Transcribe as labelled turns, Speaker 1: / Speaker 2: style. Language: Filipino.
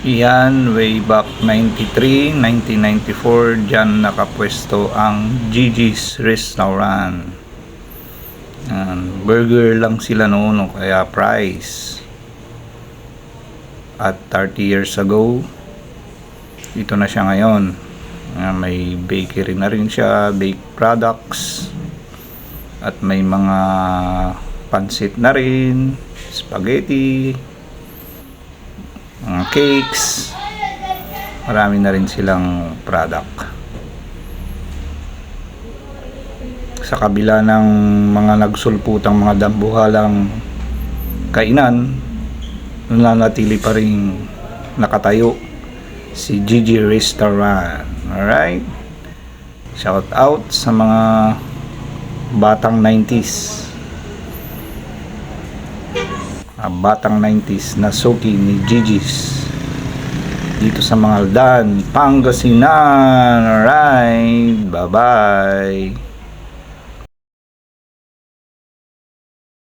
Speaker 1: Yan, way back 1994, dyan nakapwesto ang Gigi's Restaurant. Yan, burger lang sila noon, kaya price. At 30 years ago, ito na siya ngayon. May bakery na rin siya, baked products. At may mga pansit na rin, spaghetti, mga cakes, marami na rin silang product. Sa kabila ng mga nagsulputang mga dambuhalang kainan, nananatili pa rin nakatayo si Gigi's Restaurant. Alright, shout out sa mga batang 90s, batang 90s na suki ni Gigi's dito sa Mangaldan, Pangasinan. Alright, bye bye.